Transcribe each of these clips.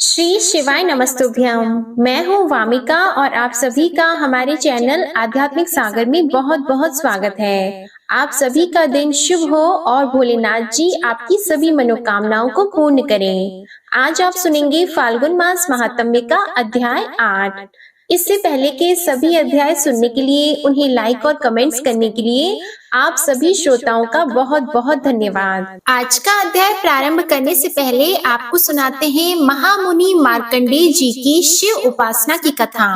श्री शिवाय नमस्तुभ्यम। मैं हूँ वामिका और आप सभी का हमारे चैनल आध्यात्मिक सागर में बहुत बहुत स्वागत है। आप सभी का दिन शुभ हो और भोलेनाथ जी आपकी सभी मनोकामनाओं को पूर्ण करें। आज आप सुनेंगे फाल्गुन मास महात्म्य का अध्याय 8। इससे पहले के सभी अध्याय सुनने के लिए, उन्हें लाइक और कमेंट्स करने के लिए आप सभी श्रोताओं का बहुत बहुत धन्यवाद। आज का अध्याय प्रारंभ करने से पहले आपको सुनाते हैं महामुनि मार्कंडेय जी की शिव उपासना की कथा।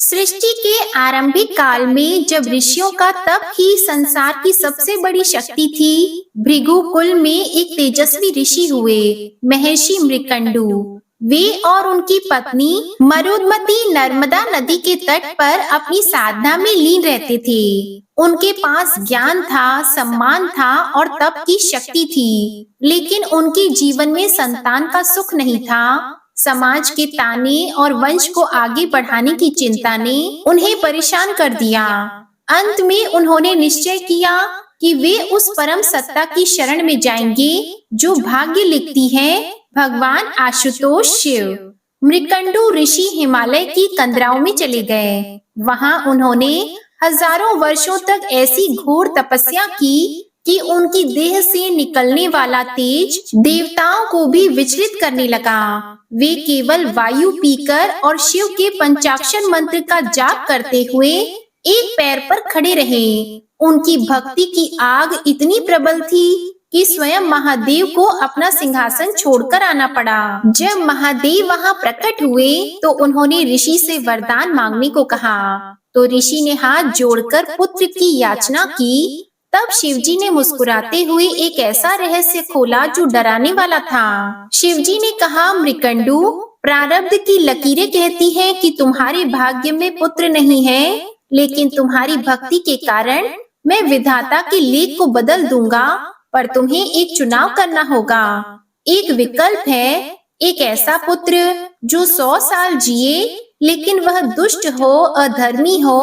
सृष्टि के आरंभिक काल में जब ऋषियों का तप ही संसार की सबसे बड़ी शक्ति थी, भृगु कुल में एक तेजस्वी ऋषि हुए, महर्षि मृकंडु। वे और उनकी पत्नी मरुदमती नर्मदा नदी के तट पर अपनी साधना में लीन रहते थे। उनके पास ज्ञान था, सम्मान था और तप की शक्ति थी, लेकिन उनके जीवन में संतान का सुख नहीं था। समाज के ताने और वंश को आगे बढ़ाने की चिंता ने उन्हें परेशान कर दिया। अंत में उन्होंने निश्चय किया कि वे उस परम सत्ता की शरण में जाएंगे जो भाग्य लिखती है, भगवान आशुतोष शिव। मृकंडु ऋषि हिमालय की कंदराओं में चले गए। वहां उन्होंने हजारों वर्षों तक ऐसी घोर तपस्या की कि उनकी देह से निकलने वाला तेज देवताओं को भी विचलित करने लगा। वे केवल वायु पीकर और शिव के पंचाक्षर मंत्र का जाप करते हुए एक पैर पर खड़े रहे। उनकी भक्ति की आग इतनी प्रबल थी कि स्वयं महादेव को अपना सिंहासन छोड़कर आना पड़ा। जब महादेव वहां प्रकट हुए तो उन्होंने ऋषि से वरदान मांगने को कहा। तो ऋषि ने हाथ जोड़कर पुत्र की याचना की। तब शिवजी ने मुस्कुराते हुए एक ऐसा रहस्य खोला जो डराने वाला था। शिवजी ने कहा, मृकंडु, प्रारब्ध की लकीरें कहती हैं कि तुम्हारे भाग्य में पुत्र नहीं है, लेकिन तुम्हारी भक्ति के कारण मैं विधाता के लेख को बदल दूंगा। पर तुम्हें एक चुनाव करना होगा। एक विकल्प है, एक ऐसा पुत्र जो 100 साल जिए लेकिन वह दुष्ट हो, अधर्मी हो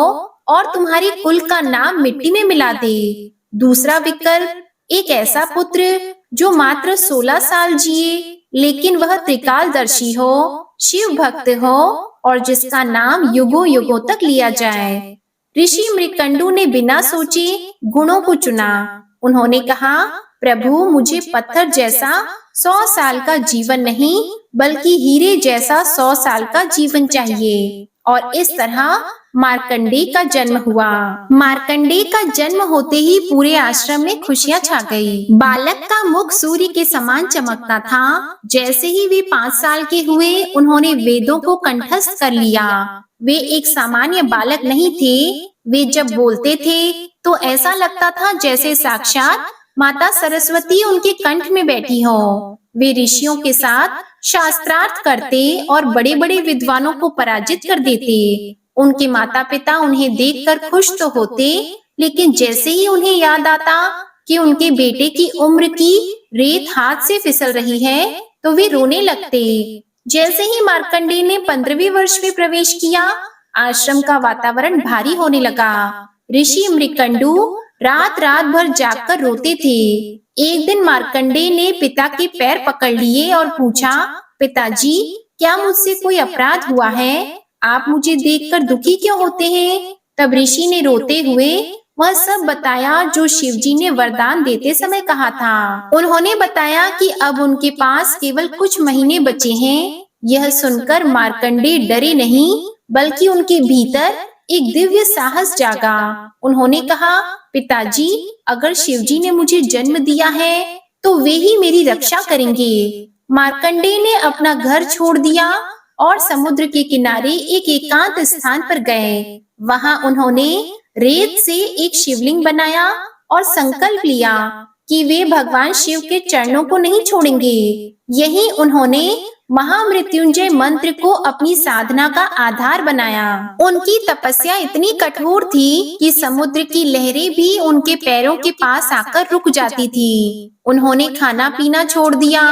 और तुम्हारे कुल का नाम मिट्टी में मिला दे। दूसरा विकल्प, एक ऐसा पुत्र जो मात्र 16 साल जिए लेकिन वह त्रिकालदर्शी हो, शिव भक्त हो और जिसका नाम युगों युगों तक लिया जाए। ऋषि मृकंडु ने बिना सोचे गुणों को चुना। उन्होंने कहा, प्रभु, मुझे पत्थर जैसा 100 साल का जीवन नहीं बल्कि हीरे जैसा 100 साल का जीवन चाहिए। और इस तरह मार्कंडेय का जन्म हुआ। मार्कंडेय का जन्म होते ही पूरे आश्रम में खुशियां छा गई। बालक का मुख सूर्य के समान चमकता था। जैसे ही वे 5 साल के हुए, उन्होंने वेदों को कंठस्थ कर लिया। वे एक सामान्य बालक नहीं थे। वे जब बोलते थे तो ऐसा लगता था जैसे साक्षात माता सरस्वती उनके कंठ में बैठी हो। वे ऋषियों के साथ शास्त्रार्थ करते और बड़े बड़े विद्वानों को पराजित कर देते। उनके माता पिता उन्हें देखकर खुश तो होते, लेकिन जैसे ही उन्हें याद आता कि उनके बेटे की उम्र की रेत हाथ से फिसल रही है तो वे रोने लगते। जैसे ही मार्कंडेय ने 15वें वर्ष में प्रवेश किया, आश्रम का वातावरण भारी होने लगा। ऋषि मृकंडु रात रात भर जागकर रोते थे। एक दिन मार्कंडेय ने पिता के पैर पकड़ लिए और पूछा, पिताजी, क्या मुझसे कोई अपराध हुआ है? आप मुझे देखकर दुखी क्यों होते हैं? तब ऋषि ने रोते हुए वह सब बताया जो शिवजी ने वरदान देते समय कहा था। उन्होंने बताया कि अब उनके पास केवल कुछ महीने बचे हैं। यह सुनकर मार्कंडेय डरे नहीं बल्कि उनके भीतर एक दिव्य साहस जागा। उन्होंने कहा, पिताजी, अगर शिवजी ने मुझे जन्म दिया है तो वे ही मेरी रक्षा करेंगे। मार्कंडेय ने अपना घर छोड़ दिया और समुद्र के किनारे एक एकांत स्थान पर गए। वहां उन्होंने रेत से एक शिवलिंग बनाया और संकल्प लिया कि वे भगवान शिव के चरणों को नहीं छोड़ेंगे। यही उन्होंने महामृत्युंजय मंत्र को अपनी साधना का आधार बनाया। उनकी तपस्या इतनी कठोर थी कि समुद्र की लहरें भी उनके पैरों के पास आकर रुक जाती थी। उन्होंने खाना पीना छोड़ दिया।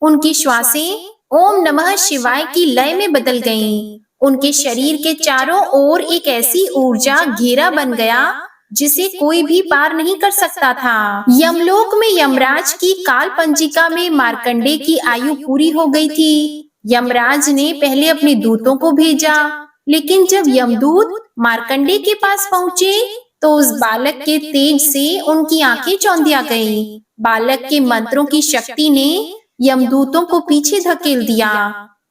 उनकी श्वासें ओम नमः शिवाय की लय में बदल गईं। उनके शरीर के चारों ओर एक ऐसी ऊर्जा घेरा बन गया जिसे कोई भी पार नहीं कर सकता था। यमलोक में यमराज की काल पंजिका में मार्कंडेय की आयु पूरी हो गई थी। यमराज ने पहले अपने दूतों को भेजा, लेकिन जब यमदूत मार्कंडे के पास पहुँचे तो उस बालक के तेज से उनकी आंखें चौंधिया गईं। बालक के मंत्रों की शक्ति ने यमदूतों को पीछे धकेल दिया।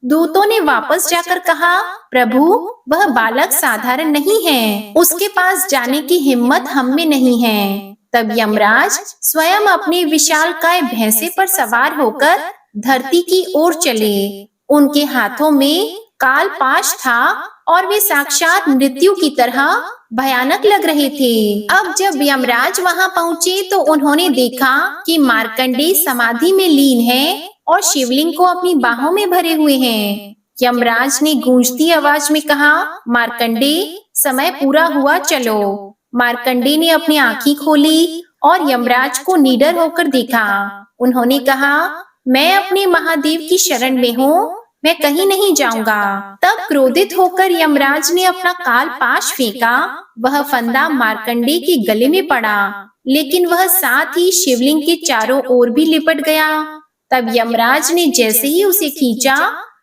दूतों ने वापस जाकर कहा, प्रभु, वह बालक साधारण नहीं है, उसके पास जाने की हिम्मत हम में नहीं है। तब यमराज स्वयं अपने विशालकाय भैंसे पर सवार होकर धरती की ओर चले। उनके हाथों में काल पाश था और वे साक्षात मृत्यु की तरह भयानक लग रहे थे। अब जब यमराज वहां पहुंचे तो उन्होंने देखा कि मार्कंडे समाधि में लीन है और शिवलिंग को अपनी बाहों में भरे हुए हैं। यमराज ने गूंजती आवाज में कहा, मार्कंडे, समय पूरा हुआ, चलो। मार्कंडे ने अपनी आंखें खोली और यमराज को निडर होकर देखा। उन्होंने कहा, मैं अपने महादेव की शरण में हूँ, मैं कहीं नहीं जाऊंगा। तब क्रोधित होकर यमराज ने अपना काल पाश फेंका। वह फंदा मार्कंडे के गले में पड़ा, लेकिन वह साथ ही शिवलिंग के चारों ओर भी लिपट गया। तब यमराज ने जैसे ही उसे खींचा,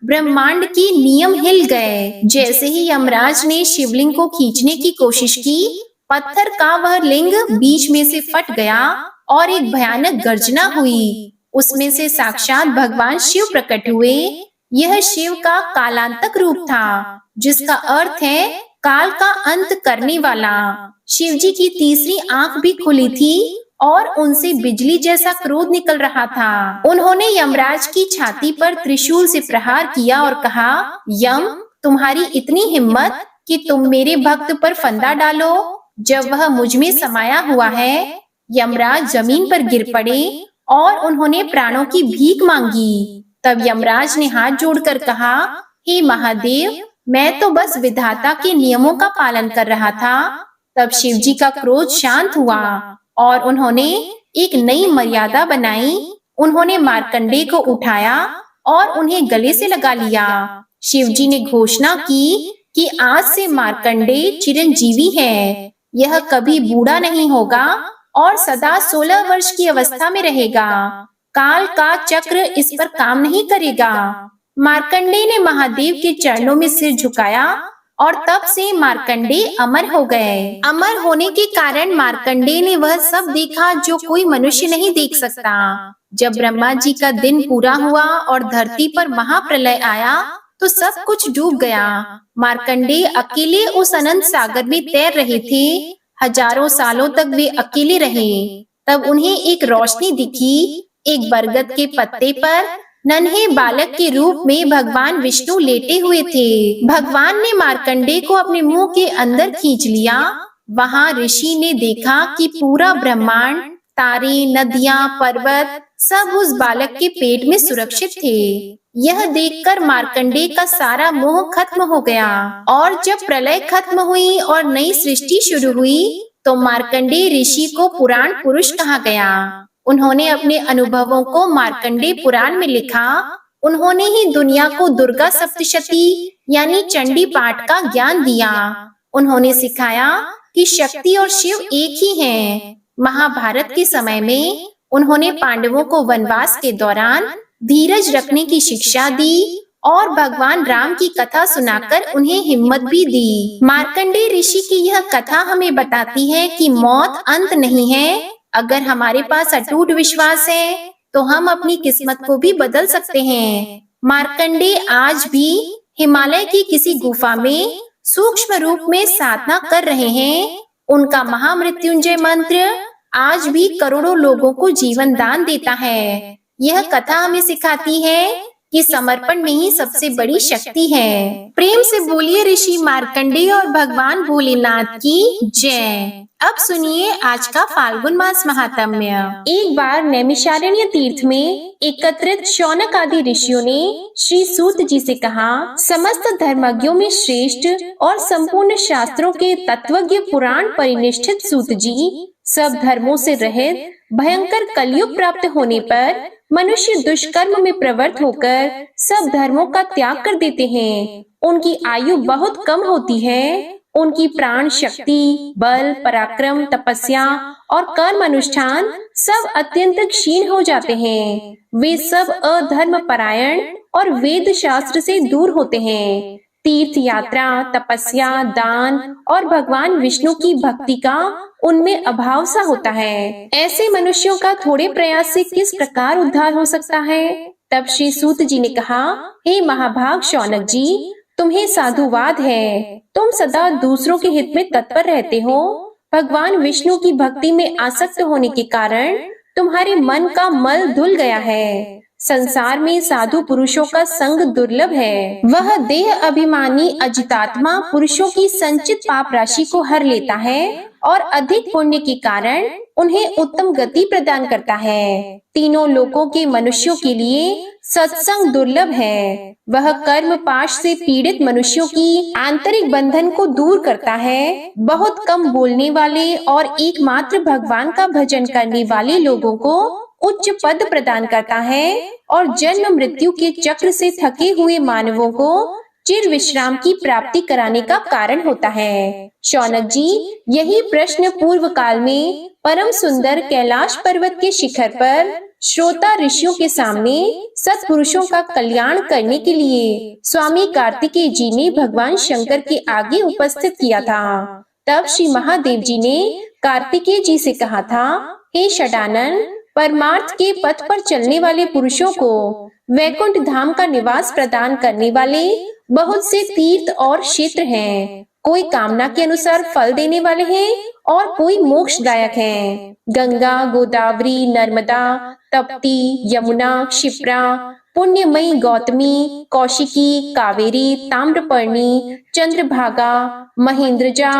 ब्रह्मांड के नियम हिल गए। जैसे ही यमराज ने शिवलिंग को खींचने की कोशिश की, पत्थर का वह लिंग बीच में से फट गया और एक भयानक गर्जना हुई। उसमें से साक्षात भगवान शिव प्रकट हुए। यह शिव का कालांतक रूप था, जिसका अर्थ है काल का अंत करने वाला। शिव जी की तीसरी आंख भी खुली थी और उनसे बिजली जैसा क्रोध निकल रहा था। उन्होंने यमराज की छाती पर त्रिशूल से प्रहार किया और कहा, यम, तुम्हारी इतनी हिम्मत कि तुम मेरे भक्त पर फंदा डालो, जब वह मुझ में समाया हुआ है। यमराज जमीन पर गिर पड़े और उन्होंने प्राणों की भीख मांगी। तब यमराज ने हाथ जोड़कर कहा, हे महादेव, मैं तो बस विधाता के नियमों का पालन कर रहा था। तब शिव जी का क्रोध शांत हुआ और उन्होंने एक नई मर्यादा बनाई। उन्होंने मार्कंडे को उठाया और उन्हें गले से लगा लिया। शिव जी ने घोषणा की कि आज से मार्कंडे चिरंजीवी है। यह कभी बूढ़ा नहीं होगा और सदा 16 वर्ष की अवस्था में रहेगा। काल का चक्र इस पर काम नहीं करेगा। मार्कंडे ने महादेव के चरणों में सिर झुकाया और तब से मार्कंडे अमर हो गए। अमर होने के कारण मार्कंडे ने वह सब देखा जो कोई मनुष्य नहीं देख सकता। जब ब्रह्मा जी का दिन पूरा हुआ और धरती पर महाप्रलय आया तो सब कुछ डूब गया। मार्कंडे अकेले उस अनंत सागर में तैर रहे थे। हजारों सालों तक वे अकेले रहे। तब उन्हें एक रोशनी दिखी। एक बरगद के पत्ते पर नन्हे बालक के रूप में भगवान विष्णु लेटे हुए थे। भगवान ने मार्कंडे को अपने मुंह के अंदर खींच लिया। वहां ऋषि ने देखा कि पूरा ब्रह्मांड, तारे, नदियां, पर्वत सब उस बालक के पेट में सुरक्षित थे। यह देखकर मार्कंडे का सारा मोह खत्म हो गया और जब प्रलय खत्म हुई और नई सृष्टि शुरू हुई तो मार्कंडे ऋषि को पुराण पुरुष कहा गया। उन्होंने अपने अनुभवों को मार्कंडे पुराण में लिखा। उन्होंने ही दुनिया को दुर्गा सप्तशती यानी चंडी पाठ का ज्ञान दिया। उन्होंने सिखाया कि शक्ति और शिव एक ही हैं। महाभारत के समय में उन्होंने पांडवों को वनवास के दौरान धीरज रखने की शिक्षा दी और भगवान राम की कथा सुनाकर उन्हें हिम्मत भी दी। मार्कंडे ऋषि की यह कथा हमें बताती है कि मौत अंत नहीं है। अगर हमारे पास अटूट विश्वास है तो हम अपनी किस्मत को भी बदल सकते हैं। मार्कंडे आज भी हिमालय की किसी गुफा में सूक्ष्म रूप में साधना कर रहे हैं। उनका महामृत्युंजय मंत्र आज भी करोड़ों लोगों को जीवन दान देता है। यह कथा हमें सिखाती है कि समर्पण में ही सबसे बड़ी शक्ति है। प्रेम से बोलिए ऋषि मार्कंडे और भगवान भोलेनाथ की जय। अब सुनिए आज का फाल्गुन मास महात्म्य। एक बार नैमिषारण्य तीर्थ में एकत्रित शौनक आदि ऋषियों ने श्री सूत जी से कहा, समस्त धर्मज्ञों में श्रेष्ठ और संपूर्ण शास्त्रों के तत्वज्ञ पुराण परिनिष्ठित सूत जी, सब धर्मों से रहित भयंकर कलयुग प्राप्त होने पर मनुष्य दुष्कर्म में प्रवृत्त होकर सब धर्मों का त्याग कर देते हैं। उनकी आयु बहुत कम होती है उनकी प्राण शक्ति, बल, पराक्रम, तपस्या और कर्म अनुष्ठान सब अत्यंत क्षीण हो जाते हैं। वे सब अधर्म परायण और वेद शास्त्र से दूर होते हैं। तीर्थ यात्रा, तपस्या, दान और भगवान विष्णु की भक्ति का उनमें अभाव सा होता है। ऐसे मनुष्यों का थोड़े प्रयास से किस प्रकार उद्धार हो सकता है? तब श्री सूत जी ने कहा, हे महाभाग शौनक जी, तुम्हें साधुवाद है। तुम सदा दूसरों के हित में तत्पर रहते हो। भगवान विष्णु की भक्ति में आसक्त होने के कारण तुम्हारे मन का मल धुल गया है। संसार में साधु पुरुषों का संग दुर्लभ है। वह देह अभिमानी अजितात्मा पुरुषों की संचित पाप राशि को हर लेता है और अधिक पुण्य के कारण उन्हें उत्तम गति प्रदान करता है। तीनों लोकों के मनुष्यों के लिए सत्संग दुर्लभ है। वह कर्म पाश से पीड़ित मनुष्यों की आंतरिक बंधन को दूर करता है। बहुत कम बोलने वाले और एकमात्र भगवान का भजन करने वाले लोगों को उच्च पद प्रदान करता है और जन्म मृत्यु के चक्र से थके हुए मानवों को चिर विश्राम की प्राप्ति कराने का कारण होता है। शौनक जी, यही प्रश्न पूर्व काल में परम सुंदर कैलाश पर्वत के शिखर पर श्रोता ऋषियों के सामने सत्पुरुषों का कल्याण करने के लिए स्वामी कार्तिकेय जी ने भगवान शंकर के आगे उपस्थित किया था। तब श्री महादेव जी ने कार्तिकेय जी से कहा था, हे षडानन, परमार्थ के पथ पर चलने वाले पुरुषों को वैकुंठ धाम का निवास प्रदान करने वाले बहुत से तीर्थ और क्षेत्र हैं। कोई कामना के अनुसार फल देने वाले हैं और कोई मोक्षदायक हैं। गंगा, गोदावरी, नर्मदा, तप्ती, यमुना, क्षिप्रा, पुण्यमयी गौतमी, कौशिकी, कावेरी, ताम्रपर्णी, चंद्रभागा, महेंद्रजा,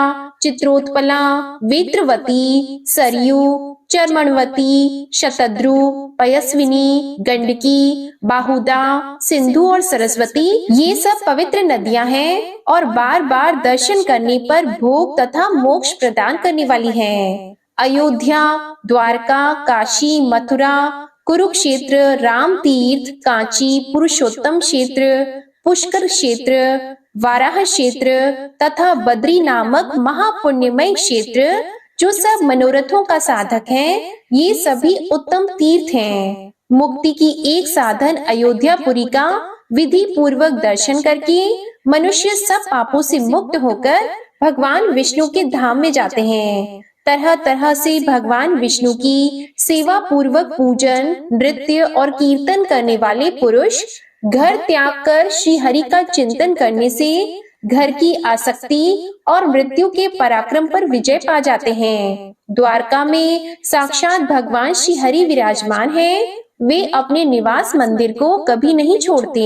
चित्रोत्पला, वेत्रवती, सरयू, चर्मणवती, शतद्रु, पयस्विनी, गंडकी, बाहुदा, सिंधु और सरस्वती, ये सब पवित्र नदियां हैं और बार बार दर्शन करने पर भोग तथा मोक्ष प्रदान करने वाली हैं। अयोध्या, द्वारका, काशी, मथुरा, कुरुक्षेत्र, राम तीर्थ, कांची, पुरुषोत्तम क्षेत्र, पुष्कर क्षेत्र, वाराह क्षेत्र तथा बद्री नामक महापुण्यमय क्षेत्र जो सब मनोरथों का साधक है, ये सभी उत्तम तीर्थ हैं। मुक्ति की एक साधन अयोध्यापुरी का विधि पूर्वक दर्शन करके मनुष्य सब पापों से मुक्त होकर भगवान विष्णु के धाम में जाते हैं। तरह तरह से भगवान विष्णु की सेवा पूर्वक पूजन, नृत्य और कीर्तन करने वाले पुरुष घर त्याग कर श्री हरि का चिंतन करने से घर की आसक्ति और मृत्यु के पराक्रम पर विजय पा जाते हैं। द्वारका में साक्षात भगवान श्री हरि विराजमान हैं। वे अपने निवास मंदिर को कभी नहीं छोड़ते।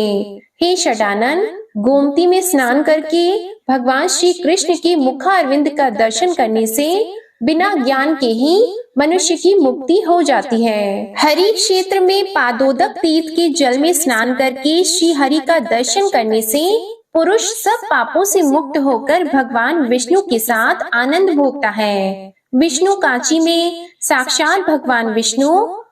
हे षडानन, गोमती में स्नान करके भगवान श्री कृष्ण के मुखारविंद का दर्शन करने से बिना ज्ञान के ही मनुष्य की मुक्ति हो जाती है। हरि क्षेत्र में पादोदक तीर्थ के जल में स्नान करके श्री हरि का दर्शन करने से पुरुष सब पापों से मुक्त होकर भगवान विष्णु के साथ आनंद भोगता है। विष्णु कांची में साक्षात भगवान विष्णु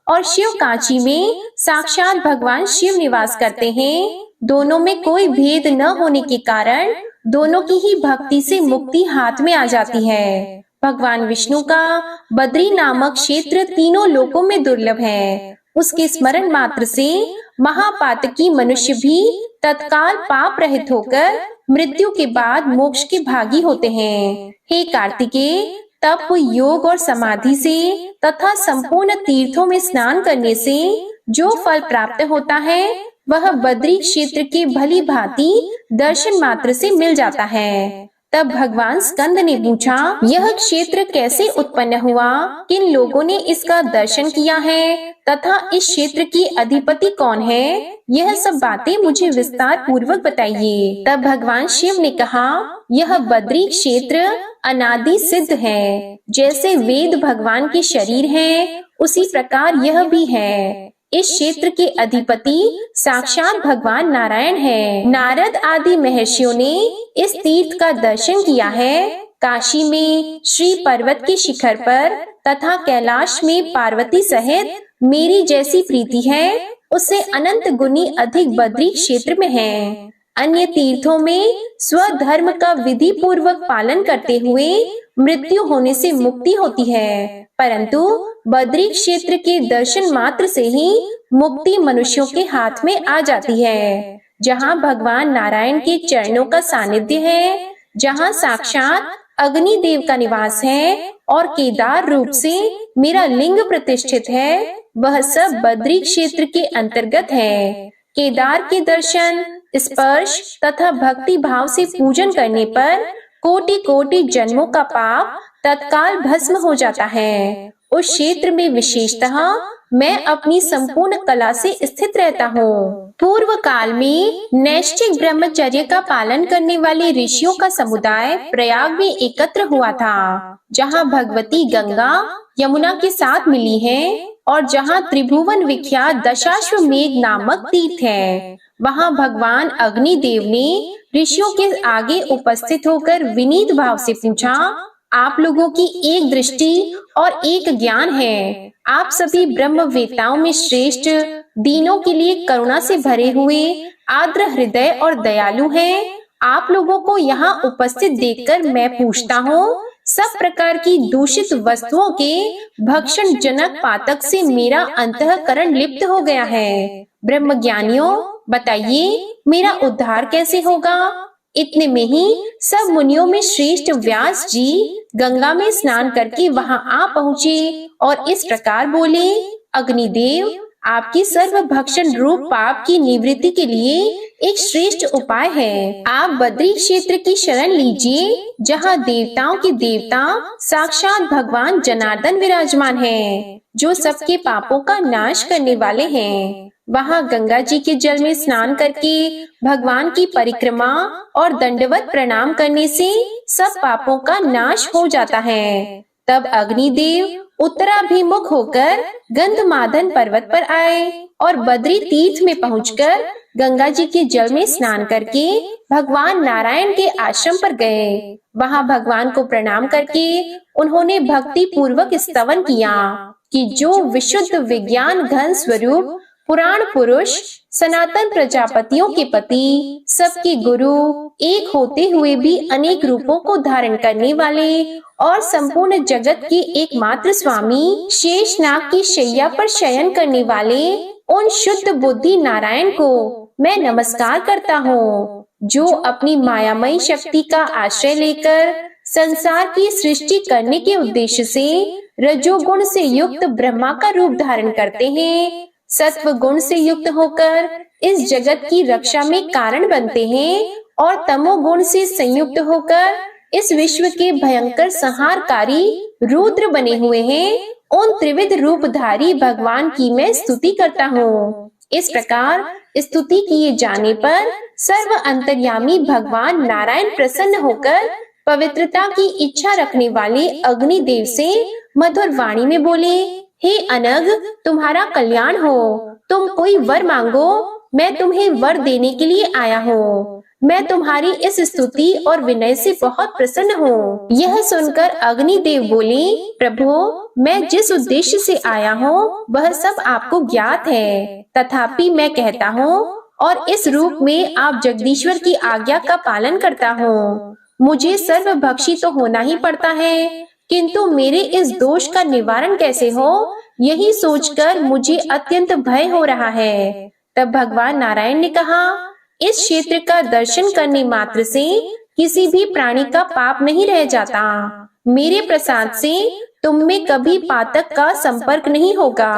और शिव कांची में साक्षात भगवान शिव निवास करते हैं। दोनों में कोई भेद न होने के कारण दोनों की ही भक्ति से मुक्ति हाथ में आ जाती है। भगवान विष्णु का बद्री नामक क्षेत्र तीनों लोकों में दुर्लभ है। उसके स्मरण मात्र से महापातकी मनुष्य भी तत्काल पाप रहित होकर मृत्यु के बाद मोक्ष के भागी होते हैं। हे कार्तिकेय, तप, योग और समाधि से तथा संपूर्ण तीर्थों में स्नान करने से जो फल प्राप्त होता है वह बद्री क्षेत्र के भली भांति दर्शन मात्र से मिल जाता है। तब भगवान स्कंद ने पूछा, यह क्षेत्र कैसे उत्पन्न हुआ? किन लोगों ने इसका दर्शन किया है तथा इस क्षेत्र की अधिपति कौन है? यह सब बातें मुझे विस्तार पूर्वक बताइए। तब भगवान शिव ने कहा, यह बद्री क्षेत्र अनादि सिद्ध है। जैसे वेद भगवान के शरीर हैं, उसी प्रकार यह भी है। इस क्षेत्र के अधिपति साक्षात भगवान नारायण है। नारद आदि महर्षियों ने इस तीर्थ का दर्शन किया है। काशी में श्री पर्वत के शिखर पर तथा कैलाश में पार्वती सहित मेरी जैसी प्रीति है, उससे अनंत गुनी अधिक बद्री क्षेत्र में है। अन्य तीर्थों में स्वधर्म का विधि पूर्वक पालन करते हुए मृत्यु होने से मुक्ति होती है, परंतु बद्री क्षेत्र के दर्शन मात्र से ही मुक्ति मनुष्यों के हाथ में आ जाती है। जहाँ भगवान नारायण के चरणों का सानिध्य है, जहाँ साक्षात अग्नि देव का निवास है और केदार रूप से मेरा लिंग प्रतिष्ठित है, वह सब बद्री क्षेत्र के अंतर्गत है। केदार के दर्शन, स्पर्श तथा भक्ति भाव से पूजन करने पर कोटि कोटि जन्मों का पाप तत्काल भस्म हो जाता है। उस क्षेत्र में विशेषतः मैं अपनी संपूर्ण कला से स्थित रहता हूँ। पूर्व काल में नैष्ठिक ब्रह्मचर्य का पालन करने वाले ऋषियों का समुदाय प्रयाग में एकत्र हुआ था, जहाँ भगवती गंगा यमुना के साथ मिली है और जहाँ त्रिभुवन विख्यात दशाश्वमेध नामक तीर्थ है। वहाँ भगवान अग्नि देव ने ऋषियों के आगे उपस्थित होकर विनीत भाव से पूछा, आप लोगों की एक दृष्टि और एक ज्ञान है। आप सभी ब्रह्मवेत्ताओं में श्रेष्ठ, दीनों के लिए करुणा से भरे हुए, आर्द्र हृदय और दयालु हैं। आप लोगों को यहाँ उपस्थित देखकर मैं पूछता हूँ, सब प्रकार की दूषित वस्तुओं के भक्षण जनक पातक से मेरा अंतःकरण लिप्त हो गया है। ब्रह्मज्ञानियों, बताइए मेरा उद्धार कैसे होगा? इतने में ही सब मुनियों में श्रेष्ठ व्यास जी गंगा में स्नान करके वहां आ पहुँचे और इस प्रकार बोले, अग्निदेव, आपकी सर्व भक्षण रूप पाप की निवृत्ति के लिए एक श्रेष्ठ उपाय है। आप बद्री क्षेत्र की शरण लीजिए, जहाँ देवताओं के देवता साक्षात भगवान जनार्दन विराजमान हैं, जो सबके पापों का नाश करने वाले हैं। वहाँ गंगा जी के जल में स्नान करके भगवान की परिक्रमा और दंडवत प्रणाम करने से सब पापों का नाश हो जाता है। तब अग्निदेव उत्तराभिमुख होकर गंधमादन पर्वत पर आए और बद्री तीर्थ में पहुंचकर गंगा जी के जल में स्नान करके भगवान नारायण के आश्रम पर गए। वहां भगवान को प्रणाम करके उन्होंने भक्ति पूर्वक स्तवन किया कि जो विशुद्ध विज्ञान घन स्वरूप पुराण पुरुष, सनातन प्रजापतियों के पति, सबके गुरु, एक होते हुए भी अनेक रूपों को धारण करने वाले और संपूर्ण जगत के एकमात्र स्वामी, शेषनाग की शैया पर शयन करने वाले उन शुद्ध बुद्धि नारायण को मैं नमस्कार करता हूँ, जो अपनी मायामयी शक्ति का आश्रय लेकर संसार की सृष्टि करने के उद्देश्य से रजोगुण से युक्त ब्रह्मा का रूप धारण करते हैं, सत्व गुण से युक्त होकर इस जगत की रक्षा में कारण बनते हैं और तमोगुण से संयुक्त होकर इस विश्व के भयंकर संहारकारी रुद्र बने हुए हैं। उन त्रिविध रूपधारी भगवान की मैं स्तुति करता हूँ। इस प्रकार स्तुति किए जाने पर सर्व अंतर्यामी भगवान नारायण प्रसन्न होकर पवित्रता की इच्छा रखने वाले अग्निदेव से मधुर वाणी में बोले, हे अनग, तुम्हारा कल्याण हो। तुम कोई वर मांगो, मैं तुम्हें वर देने के लिए आया हूँ। मैं तुम्हारी इस स्तुति और विनय से बहुत प्रसन्न हूँ। यह सुनकर अग्निदेव बोले, प्रभु, मैं जिस उद्देश्य से आया हूँ वह सब आपको ज्ञात है, तथापि मैं कहता हूँ और इस रूप में आप जगदीश्वर की आज्ञा का पालन करता हूँ। मुझे सर्वभक्षी तो होना ही पड़ता है, किंतु मेरे इस दोष का निवारण कैसे हो, यही सोचकर मुझे अत्यंत भय हो रहा है। तब भगवान नारायण ने कहा, इस क्षेत्र का दर्शन करने मात्र से किसी भी प्राणी का पाप नहीं रह जाता। मेरे प्रसाद से तुम में कभी पातक का संपर्क नहीं होगा।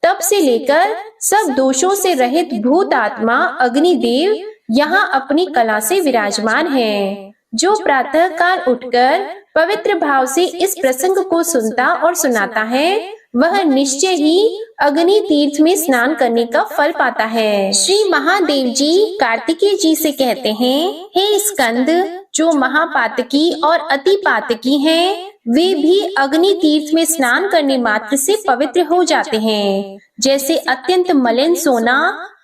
तब से लेकर सब दोषों से रहित भूत आत्मा अग्निदेव यहाँ अपनी कला से विराजमान है। जो प्रातः काल उठकर पवित्र भाव से इस प्रसंग को सुनता और सुनाता है, वह निश्चय ही अग्नि तीर्थ में स्नान करने का फल पाता है। श्री महादेव जी कार्तिकेय जी से कहते हैं, हे स्कंद, जो महापातकी और अति पातकी हैं, वे भी अग्नि तीर्थ में स्नान करने मात्र से पवित्र हो जाते हैं। जैसे अत्यंत मलिन सोना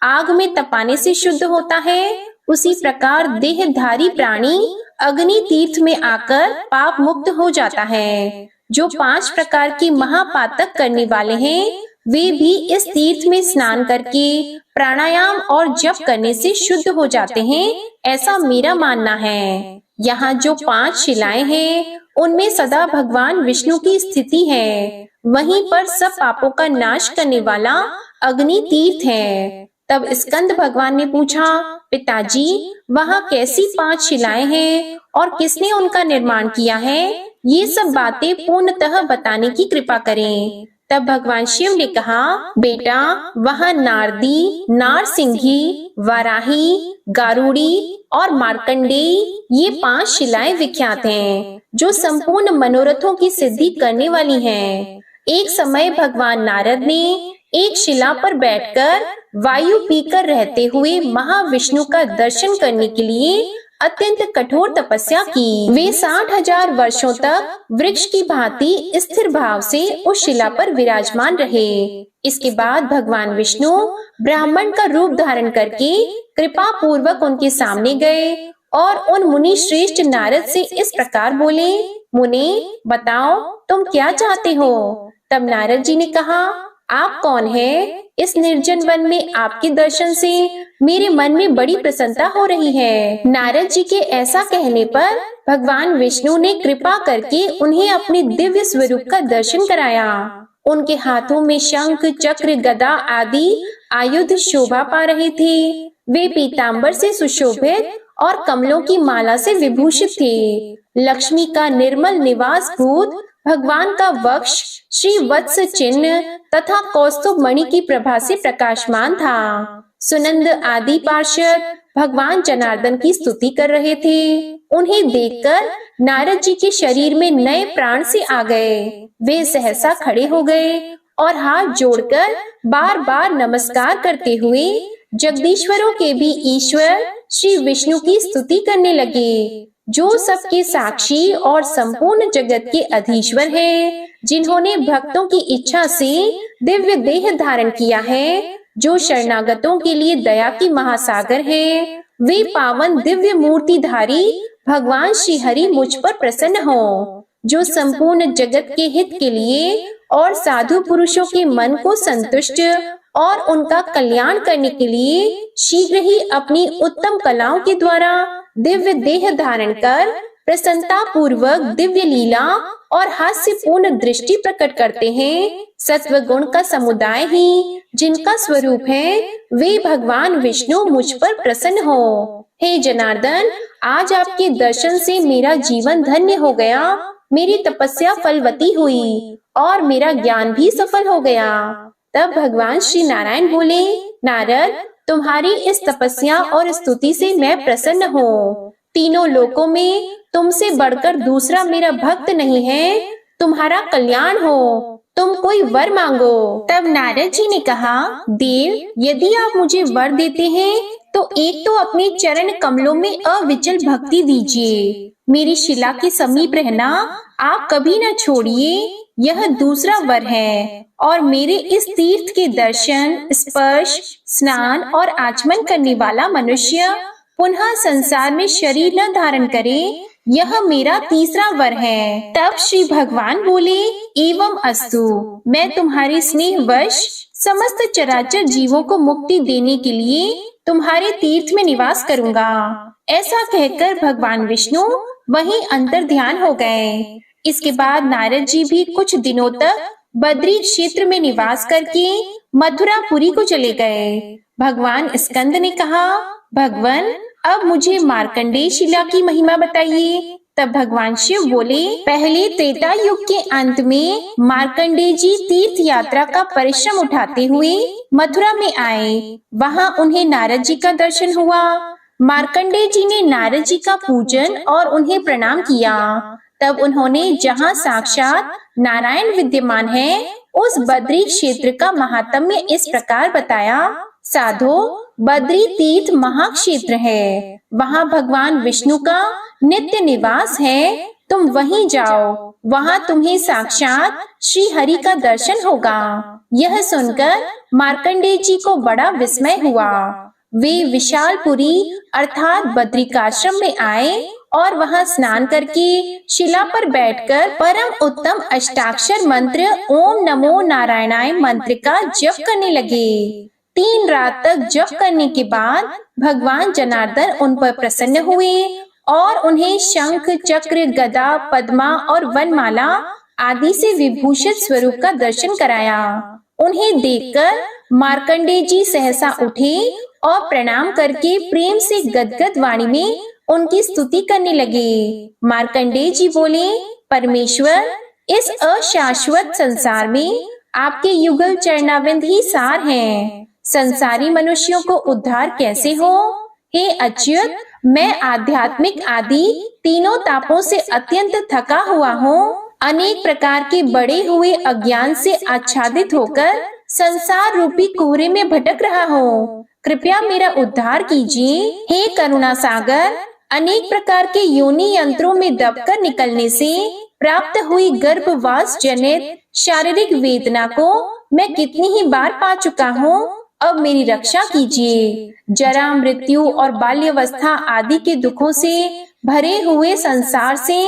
आग में तपाने से शुद्ध होता है, उसी प्रकार देहधारी प्राणी अग्नि तीर्थ में आकर पाप मुक्त हो जाता है। जो 5 प्रकार की महापातक करने वाले हैं, वे भी इस तीर्थ में स्नान करके प्राणायाम और जप करने से शुद्ध हो जाते हैं, ऐसा मेरा मानना है। यहाँ जो 5 शिलाएं हैं, उनमें सदा भगवान विष्णु की स्थिति है। वहीं पर सब पापों का नाश करने वाला अग्नि तीर्थ है। तब स्कंद भगवान ने पूछा, पिताजी, वहाँ कैसी 5 शिलाएं हैं और किसने उनका निर्माण किया है? ये सब बातें पूर्णतः बताने की कृपा करें। तब भगवान शिव ने कहा, बेटा, वहाँ नारदी, नारसिंही, वाराही, गारुड़ी और मार्कंडेयी, ये 5 शिलाएं विख्यात हैं, जो संपूर्ण मनोरथों की सिद्धि करने वाली हैं। एक समय भगवान नारद ने एक शिला पर बैठकर वायु पीकर रहते हुए महाविष्णु का दर्शन करने के लिए अत्यंत कठोर तपस्या की। वे 60,000 वर्षों तक वृक्ष की भांति स्थिर भाव से उस शिला पर विराजमान रहे। इसके बाद भगवान विष्णु ब्राह्मण का रूप धारण करके कृपा पूर्वक उनके सामने गए और उन मुनि श्रेष्ठ नारद से इस प्रकार बोले, मुनि, बताओ तुम क्या चाहते हो? तब नारद जी ने कहा, आप कौन हैं? इस निर्जन वन में आपके दर्शन से मेरे मन में बड़ी प्रसन्नता हो रही है। नारद जी के ऐसा कहने पर भगवान विष्णु ने कृपा करके उन्हें अपने दिव्य स्वरूप का दर्शन कराया। उनके हाथों में शंख, चक्र, गदा आदि आयुध शोभा पा रहे थे। वे पीतांबर से सुशोभित और कमलों की माला से विभूषित थे। लक्ष्मी का निर्मल निवास भूत भगवान का वक्ष श्री वत्स चिन्ह तथा कौस्तुभ मणि की प्रभा से प्रकाशमान था। सुनंद आदि पार्षद भगवान जनार्दन की स्तुति कर रहे थे। उन्हें देखकर नारद जी के शरीर में नए प्राण से आ गए। वे सहसा खड़े हो गए और हाथ जोड़कर बार बार नमस्कार करते हुए जगदीश्वरों के भी ईश्वर श्री विष्णु की स्तुति करने लगे, जो सबके साक्षी और संपूर्ण जगत के अधीश्वर हैं, जिन्होंने भक्तों की इच्छा से दिव्य देह धारण किया है, जो शरणागतों के लिए दया की महासागर है। वे पावन दिव्य मूर्तिधारी भगवान श्री हरि मुझ पर प्रसन्न हो, जो संपूर्ण जगत के हित के लिए और साधु पुरुषों के मन को संतुष्ट और उनका कल्याण करने के लिए शीघ्र ही अपनी उत्तम कलाओं के द्वारा दिव्य देह धारण कर प्रसन्नता पूर्वक दिव्य लीला और हास्यपूर्ण दृष्टि प्रकट करते हैं। सत्व गुण का समुदाय ही जिनका स्वरूप है, वे भगवान विष्णु मुझ पर प्रसन्न हो। हे जनार्दन, आज आपके दर्शन से मेरा जीवन धन्य हो गया। मेरी तपस्या फलवती हुई और मेरा ज्ञान भी सफल हो गया। तब भगवान श्री नारायण बोले, नारद, तुम्हारी इस तपस्या और स्तुति से मैं प्रसन्न हूँ। तीनों लोकों में तुमसे बढ़कर दूसरा मेरा भक्त नहीं है। तुम्हारा कल्याण हो, तुम कोई वर मांगो। तब नारद जी ने कहा, देव, यदि आप मुझे वर देते हैं तो एक तो अपने चरण कमलों में अविचल भक्ति दीजिए। मेरी शिला के समीप रहना आप कभी न छोड़िए, यह दूसरा वर है। और मेरे इस तीर्थ के दर्शन, स्पर्श, स्नान और आचमन करने वाला मनुष्य पुनः संसार में शरीर न धारण करे, यह मेरा तीसरा वर है। तब श्री भगवान बोले, एवं अस्तु, मैं तुम्हारे स्नेहवश समस्त चराचर जीवों को मुक्ति देने के लिए तुम्हारे तीर्थ में निवास करूंगा। ऐसा कहकर भगवान विष्णु वहीं अंतर ध्यान हो गए। इसके बाद नारद जी भी कुछ दिनों तक बद्री क्षेत्र में निवास करके मथुरापुरी को चले गए। भगवान स्कंद ने कहा, भगवान, अब मुझे मार्कंडेय शिला की महिमा बताइए। तब भगवान शिव बोले, पहले त्रेता युग के अंत में मार्कंडेय जी तीर्थ यात्रा का परिश्रम उठाते हुए मथुरा में आए। वहां उन्हें नारद जी का दर्शन हुआ। मार्कंडेय जी ने नारद जी का पूजन और उन्हें प्रणाम किया। तब उन्होंने जहां साक्षात नारायण विद्यमान है, उस बद्री क्षेत्र का महात्म्य इस प्रकार बताया। साधो, बद्री तीर्थ महाक्षेत्र है। वहां भगवान विष्णु का नित्य निवास है। तुम वहीं जाओ, वहां तुम्हें साक्षात श्री हरि का दर्शन होगा। यह सुनकर मार्कंडेय जी को बड़ा विस्मय हुआ। वे विशालपुरी अर्थात बद्रिकाश्रम में आए और वहां स्नान करके शिला पर बैठकर परम उत्तम अष्टाक्षर मंत्र ओम नमो नारायणाय मंत्र का जप करने लगे। 3 रात तक जप करने के बाद भगवान जनार्दन उन पर प्रसन्न हुए और उन्हें शंख, चक्र, गदा, पद्मा और वनमाला आदि से विभूषित स्वरूप का दर्शन कराया। उन्हें देखकर मार्कंडेय जी सहसा उठे और प्रणाम करके प्रेम से गदगद वाणी में उनकी स्तुति करने लगे। मार्कंडेय जी बोले, परमेश्वर, इस अशाश्वत संसार में आपके युगल चरणाविंद ही सार हैं। संसारी मनुष्यों को उद्धार कैसे हो? हे अच्युत, मैं आध्यात्मिक आदि तीनों तापों से अत्यंत थका हुआ हूँ। अनेक प्रकार के बड़े हुए अज्ञान से आच्छादित होकर संसार रूपी कोहरे में भटक रहा हूँ। कृपया मेरा उद्धार कीजिए। हे करुणा सागर, अनेक प्रकार के योनि यंत्रों में दबकर निकलने से प्राप्त हुई गर्भवास जनित शारीरिक वेदना को मैं कितनी ही बार पा चुका हूँ। अब मेरी रक्षा कीजिए। जरा, मृत्यु और बाल्यावस्था आदि के दुखों से भरे हुए संसार से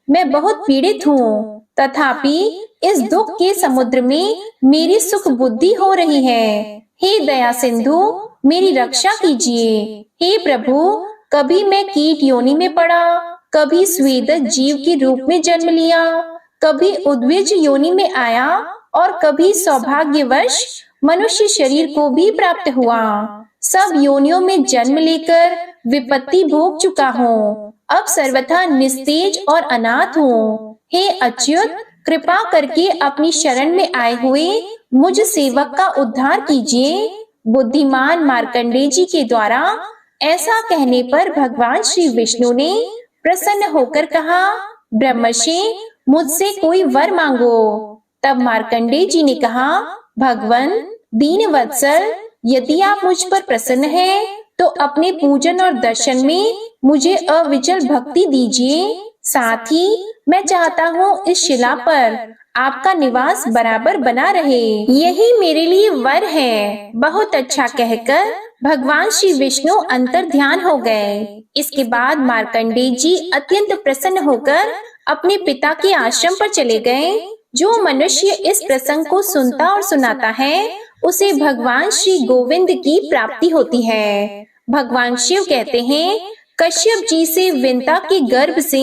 मैं बहुत पीड़ित हूँ। तथापि इस दुख के समुद्र में मेरी सुख बुद्धि हो रही है। हे दया सिंधु, मेरी रक्षा कीजिए। हे प्रभु, कभी मैं कीट योनि में पड़ा, कभी स्वेदक जीव के रूप में जन्म लिया, कभी उद्विज योनि में आया और कभी सौभाग्यवश मनुष्य शरीर को भी प्राप्त हुआ। सब योनियों में जन्म लेकर विपत्ति भोग चुका हूँ। अब सर्वथा निस्तेज और अनाथ हूँ। हे अच्युत, कृपा करके अपनी शरण में आए हुए मुझ सेवक का उद्धार कीजिए। बुद्धिमान मार्कंडेय जी के द्वारा ऐसा कहने पर भगवान श्री विष्णु ने प्रसन्न होकर कहा, ब्रह्मर्षि, मुझसे कोई वर मांगो। तब मार्कंडेय जी ने कहा, भगवन दीन वत्सल, यदि आप मुझ पर प्रसन्न हैं, तो अपने पूजन और दर्शन में मुझे अविचल भक्ति दीजिए। साथ ही मैं चाहता हूँ इस शिला पर आपका निवास बराबर बना रहे। यही मेरे लिए वर है। बहुत अच्छा कहकर भगवान श्री विष्णु अंतर ध्यान हो गए। इसके बाद मार्कंडेय जी अत्यंत प्रसन्न होकर अपने पिता के आश्रम पर चले गए। जो मनुष्य इस प्रसंग को सुनता और सुनाता है, उसे भगवान श्री गोविंद की प्राप्ति होती है। भगवान शिव कहते हैं, कश्यप जी से विंता के गर्भ से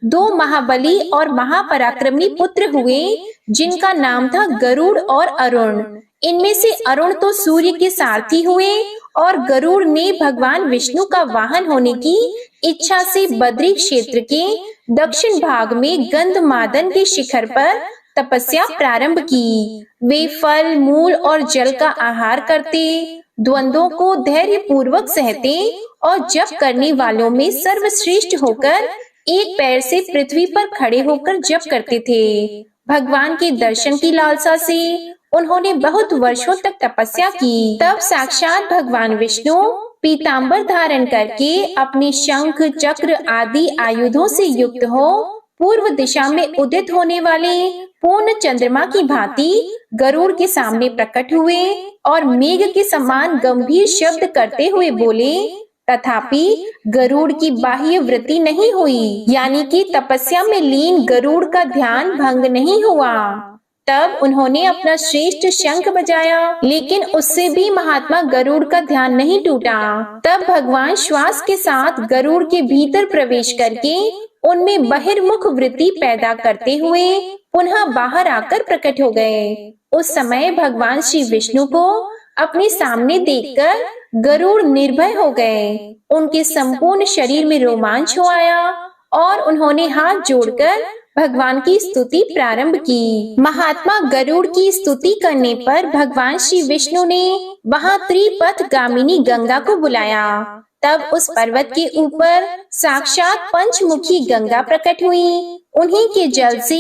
2 महाबली और महापराक्रमी पुत्र हुए, जिनका नाम था गरुड़ और अरुण। इनमें से अरुण तो सूर्य के सारथी हुए और गरुड़ ने भगवान विष्णु का वाहन होने की इच्छा से बद्री क्षेत्र के दक्षिण भाग में गंधमादन के शिखर पर तपस्या प्रारंभ की। वे फल, मूल और जल का आहार करते, द्वंद्वों को धैर्य पूर्वक सहते और जप करने वालों में सर्वश्रेष्ठ होकर एक पैर से पृथ्वी पर खड़े होकर जप करते थे। भगवान के दर्शन की लालसा से उन्होंने बहुत वर्षों तक तपस्या की। तब साक्षात भगवान विष्णु पीतांबर धारण करके अपने शंख, चक्र आदि आयुधों से युक्त हो पूर्व दिशा में उदित होने वाले पूर्ण चंद्रमा की भांति गरुड़ के सामने प्रकट हुए और मेघ के समान गंभीर शब्द करते हुए बोले। तथापि गरुड़ की बाह्य वृत्ति नहीं हुई, यानी कि तपस्या में लीन गरुड़ का ध्यान भंग नहीं हुआ। तब उन्होंने अपना श्रेष्ठ शंख बजाया, लेकिन उससे भी महात्मा गरुड़ का ध्यान नहीं टूटा। तब भगवान श्वास के साथ गरुड़ के भीतर प्रवेश करके उनमें बहिर्मुख वृत्ति पैदा करते हुए पुनः बाहर आकर प्रकट हो गए। उस समय भगवान श्री विष्णु को अपने सामने देखकर गरुड़ निर्भय हो गए। उनके संपूर्ण शरीर में रोमांच हो आया और उन्होंने हाथ जोड़कर भगवान की स्तुति प्रारंभ की। महात्मा गरुड़ की स्तुति करने पर भगवान श्री विष्णु ने वहां त्रिपथ गामिनी गंगा को बुलाया। तब उस पर्वत के ऊपर साक्षात पंचमुखी गंगा प्रकट हुई। उन्हीं के जल से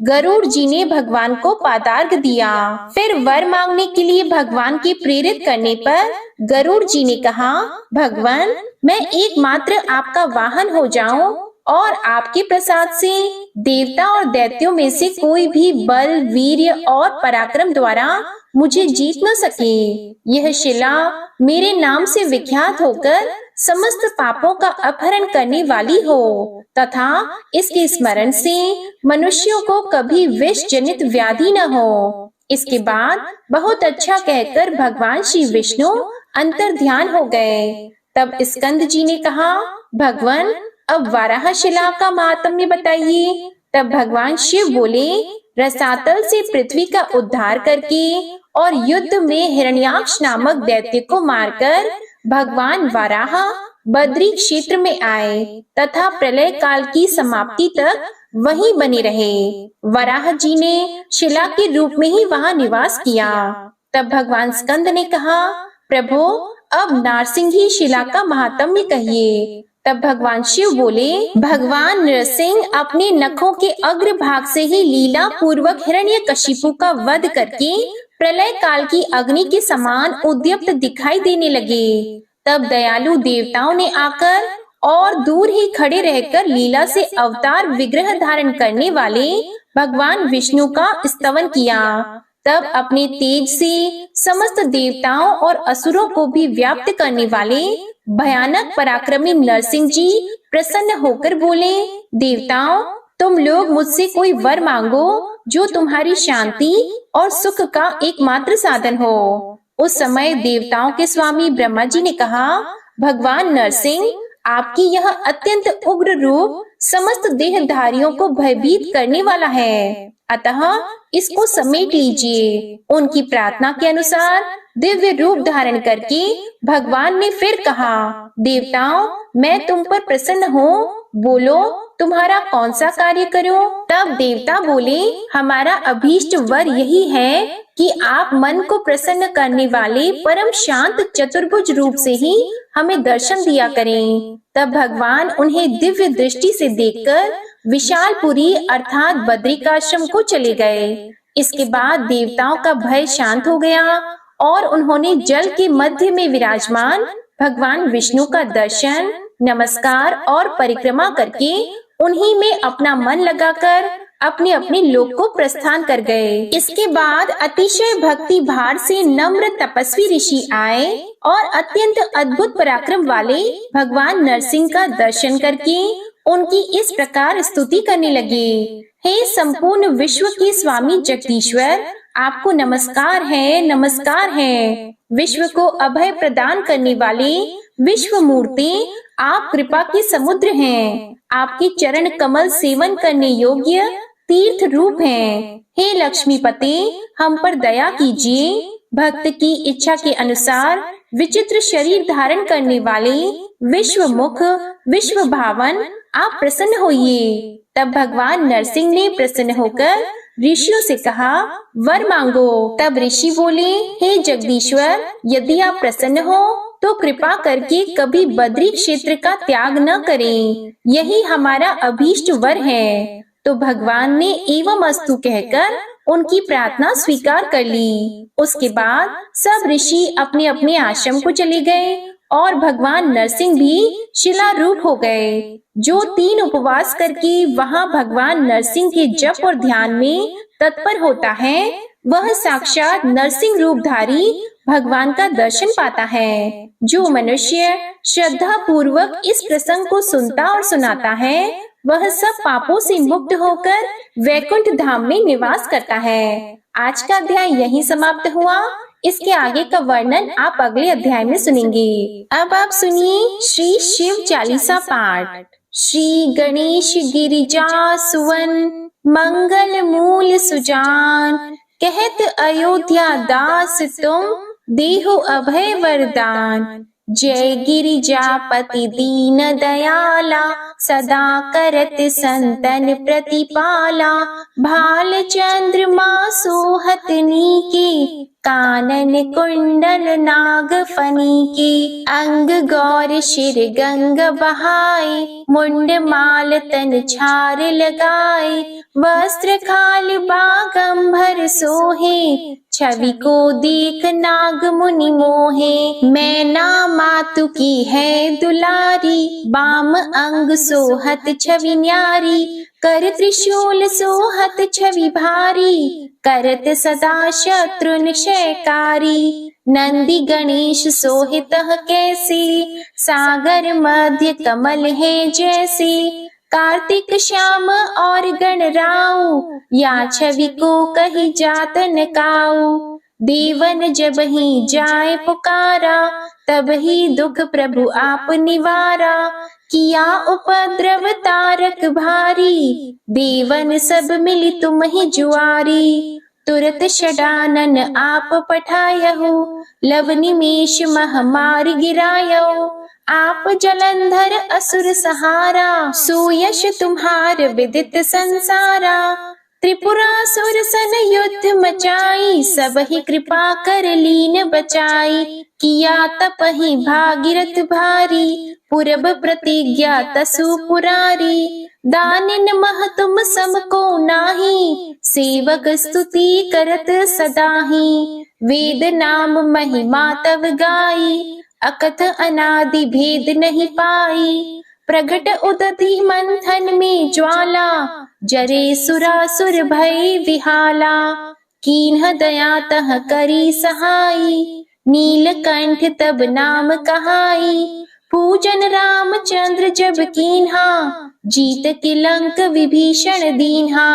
गरुड़ जी ने भगवान को पादार्घ दिया। फिर वर मांगने के लिए भगवान के प्रेरित करने पर गरुड़ जी ने कहा, भगवान, मैं एकमात्र आपका वाहन हो जाऊं और आपके प्रसाद से देवता और दैत्यों में से कोई भी बल, वीर्य और पराक्रम द्वारा मुझे जीत न सके। यह शिला मेरे नाम से विख्यात होकर समस्त पापों का अपहरण करने वाली हो तथा इसके स्मरण से मनुष्यों को कभी विष जनित व्याधि न हो। इसके बाद बहुत अच्छा कहकर भगवान श्री विष्णु अंतर ध्यान हो गए। तब स्कंद जी ने कहा, भगवान अब वाराह शिला का महात्म्य बताइए। तब भगवान शिव बोले, रसातल से पृथ्वी का उद्धार करके और युद्ध में हिरण्याक्ष नामक दैत्य को मारकर भगवान वाराह बद्री क्षेत्र में आए तथा प्रलय काल की समाप्ति तक वहीं बने रहे। वराह जी ने शिला के रूप में ही वहां निवास किया। तब भगवान स्कंद ने कहा, प्रभु अब नारसिंही शिला का महात्म्य कहिए। तब भगवान शिव बोले, भगवान नरसिंह अपने नखों के अग्र भाग से ही लीला पूर्वक हिरण्यकशिपु का वध करके प्रलय काल की अग्नि के समान उद्यप्त दिखाई देने लगे। तब दयालु देवताओं ने आकर और दूर ही खड़े रहकर लीला से अवतार विग्रह धारण करने वाले भगवान विष्णु का स्तवन किया। तब अपने तेज से समस्त देवताओं और असुरों को भी व्याप्त करने वाले भयानक पराक्रमी नरसिंह जी प्रसन्न होकर बोले, देवताओं तुम लोग मुझसे कोई वर मांगो जो तुम्हारी शांति और सुख का एकमात्र साधन हो। उस समय देवताओं के स्वामी ब्रह्मा जी ने कहा, भगवान नरसिंह आपकी यह अत्यंत उग्र रूप समस्त देहधारियों को भयभीत करने वाला है, अतः इसको समेट लीजिए। उनकी प्रार्थना के अनुसार दिव्य रूप धारण करके भगवान ने फिर कहा, देवताओं मैं तुम पर प्रसन्न हूँ, बोलो तुम्हारा कौन सा कार्य करूं? तब देवता बोले, हमारा अभीष्ट वर यही है कि आप मन को प्रसन्न करने वाले परम शांत चतुर्भुज रूप से ही हमें दर्शन दिया करें। तब भगवान उन्हें दिव्य दृष्टि से देखकर विशालपुरी अर्थात बद्रिकाश्रम को चले गए। इसके बाद देवताओं का भय शांत हो गया और उन्होंने जल के मध्य में विराजमान भगवान विष्णु का दर्शन, नमस्कार और परिक्रमा करके उन्हीं में अपना मन लगाकर अपने अपने लोक को प्रस्थान कर गए। इसके बाद अतिशय भक्ति भार से नम्र तपस्वी ऋषि आए और अत्यंत अद्भुत पराक्रम वाले भगवान नरसिंह का दर्शन करके उनकी इस प्रकार स्तुति करने लगे, हे संपूर्ण विश्व के स्वामी जगदीश्वर, आपको नमस्कार है, नमस्कार है। विश्व को अभय प्रदान करने वाले विश्व मूर्ति आप कृपा के समुद्र हैं। आपके चरण कमल सेवन करने योग्य तीर्थ रूप हैं। हे लक्ष्मीपति हम पर दया कीजिए। भक्त की इच्छा के अनुसार विचित्र शरीर धारण करने वाले विश्व मुख विश्व भावन आप प्रसन्न होइए। तब भगवान नरसिंह ने प्रसन्न होकर ऋषियों से कहा, वर मांगो। तब ऋषि बोले, हे जगदीश्वर, यदि आप प्रसन्न हो तो कृपा करके कभी बद्री क्षेत्र का त्याग न करें, यही हमारा अभीष्ट वर है। तो भगवान ने एवं अस्तु कहकर उनकी प्रार्थना स्वीकार कर ली। उसके बाद सब ऋषि अपने अपने आश्रम को चले गए और भगवान नरसिंह भी शिला रूप हो गए। जो 3 उपवास करके वहाँ भगवान नरसिंह के जप और ध्यान में तत्पर होता है, वह साक्षात नरसिंह रूपधारी भगवान का दर्शन पाता है। जो मनुष्य श्रद्धा पूर्वक इस प्रसंग को सुनता और सुनाता है, वह सब पापों से मुक्त होकर वैकुंठ धाम में निवास करता है। आज का अध्याय यहीं समाप्त हुआ। इसके आगे का वर्णन आप अगले अध्याय में सुनेंगे। अब आप सुनिए श्री शिव चालीसा पाठ। श्री गणेश गिरिजा सुवन मंगल मूल सुजान, कहत अयोध्या दास तुम देहु अभय वरदान। जय गिरिजापति दीन दयाला, सदा करत संतन प्रतिपाला। भाल चंद्रमा सोहत नीके, कानन कुंडल नाग फनी के। अंग गौर शिर गंग बहाए, मुंड माल तन छार लगाए। वस्त्र खाल बागंबर सोहे, छवि को देख नाग मुनि मोहे। मैना मातु की है दुलारी, बाम अंग सोहत छवि न्यारी। कर त्रिशूल सोहत छवि भारी, करत सदा शत्रु निशयकारी। नंदी गणेश सोहित कैसे, सागर मध्य कमल है जैसे। कार्तिक श्याम और गणराऊ, या छवि को कही जात न काऊ। देवन जब ही जाए पुकारा, तब ही दुख प्रभु आप निवारा। किया उपद्रव तारक भारी, देवन सब मिली तुम ही जुआरी। तुरत षडानन आप पठायहु, लव निमेष मह मार गिरायहु। आप जलंधर असुर सहारा, सुयश तुम्हार विदित संसारा। त्रिपुरासुर सन युद्ध मचाई, सब ही कृपा कर लीन बचाई। किया तपहि भागीरथ भारी, पूरब प्रतिज्ञा तसु पुरारी। दानिन मह तुम सम को नाही, सेवक स्तुति करत सदाही। वेद नाम महिमा तव गाई, अकथ अनादि भेद नहीं पाई। प्रगट उदधि मंथन में ज्वाला, जरे सुरासुर भय विहाला। कीन्ह दया तह करी सहाई, नीलकंठ तब नाम कहाई। पूजन रामचंद्र जब कीन्हा, जीत के लंक विभीषण दीन्हा।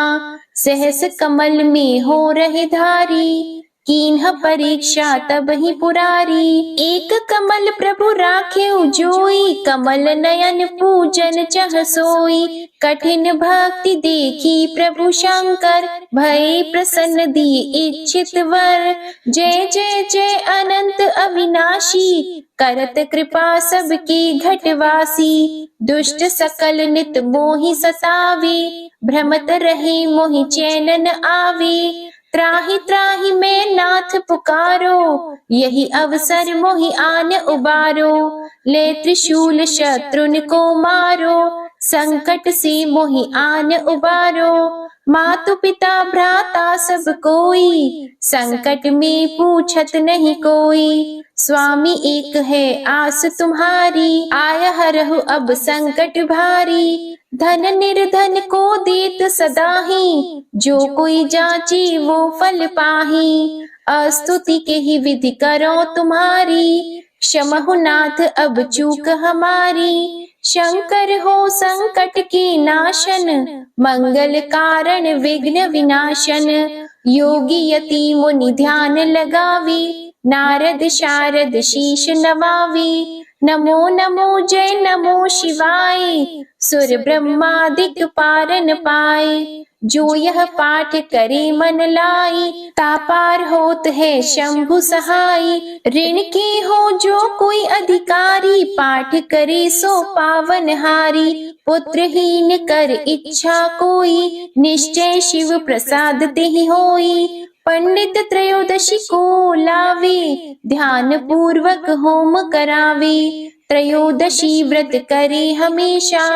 सहस कमल में हो रहे धारी, कीन्ह परीक्षा तब ही पुरारी। एक कमल प्रभु राखे जोई, कमल नयन पूजन चह सोई। कठिन भक्ति देखी प्रभु शंकर, भय प्रसन्न दिए इच्छित वर। जय जय जय अनंत अविनाशी, करत कृपा सबके घटवासी। दुष्ट सकल नित मोहि सतावे, भ्रमत रहे मोहि चैन न आवे। त्राहि त्राहि मैं नाथ पुकारो, यही अवसर मोहि आन उबारो। ले त्रिशूल शत्रुन को मारो, संकट से मोहि आन उबारो। मातु पिता भ्राता सब कोई, संकट में पूछत नहीं कोई। स्वामी एक है आस तुम्हारी, आय हरहु अब संकट भारी। धन निर्धन को देत सदाही, जो कोई जाची वो फल पाही। अस्तुति के ही विधि करो तुम्हारी, क्षमहु नाथ अब चूक हमारी। शंकर हो संकट के नाशन, मंगल कारण विघ्न विनाशन। योगी यति मुनि ध्यान लगावी, नारद शारद शीश नवावी। नमो नमो जय नमो शिवाय, सुर ब्रह्मादिक पारन पाए। जो यह पाठ करे मन लाई, तापार होत है शंभु सहाय। ऋण के हो जो कोई अधिकारी, पाठ करे सो पावन हारी। पुत्रहीन कर इच्छा कोई, निश्चय शिव प्रसाद तेहि होई। पंडित त्रयोदशी को लावे, ध्यान पूर्वक होम करावे। त्रयोदशी व्रत करे हमेशा,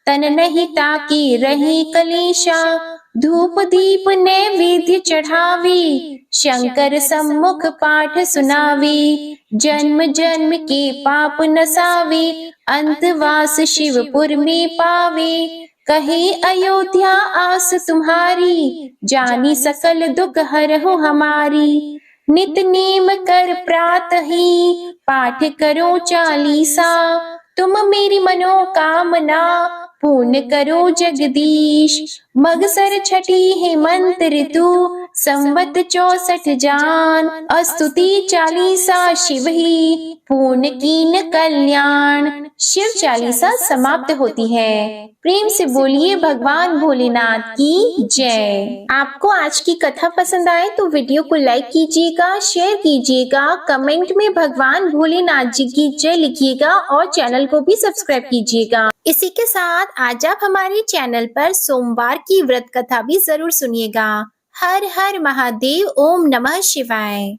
तन नहीं ताकि रहे कलेशा। धूप दीप नैवेद्य चढ़ावे, शंकर सम्मुख पाठ सुनावे। जन्म जन्म के पाप नसावे, अंतवास शिवपुर में पावे। कहे अयोध्या आस तुम्हारी, जानी सकल दुख हरहु हमारी। नित नेम कर प्रातः ही, पाठ करो चालीसा। तुम मेरी मनोकामना, पूर्ण करो जगदीश। मगसर छठी हेमंत ऋतु, संवत 64 जान। स्तुति चालीसा शिव ही, पूर्ण कीन कल्याण। शिव चालीसा समाप्त होती है। प्रेम से बोलिए भगवान भोलेनाथ की जय। आपको आज की कथा पसंद आए तो वीडियो को लाइक कीजिएगा, शेयर कीजिएगा, कमेंट में भगवान भोलेनाथ जी की जय लिखिएगा और चैनल को भी सब्सक्राइब कीजिएगा। इसी के साथ आज आप हमारे चैनल पर सोमवार की व्रत कथा भी जरूर सुनिएगा। हर हर महादेव, ओम नमः शिवाय।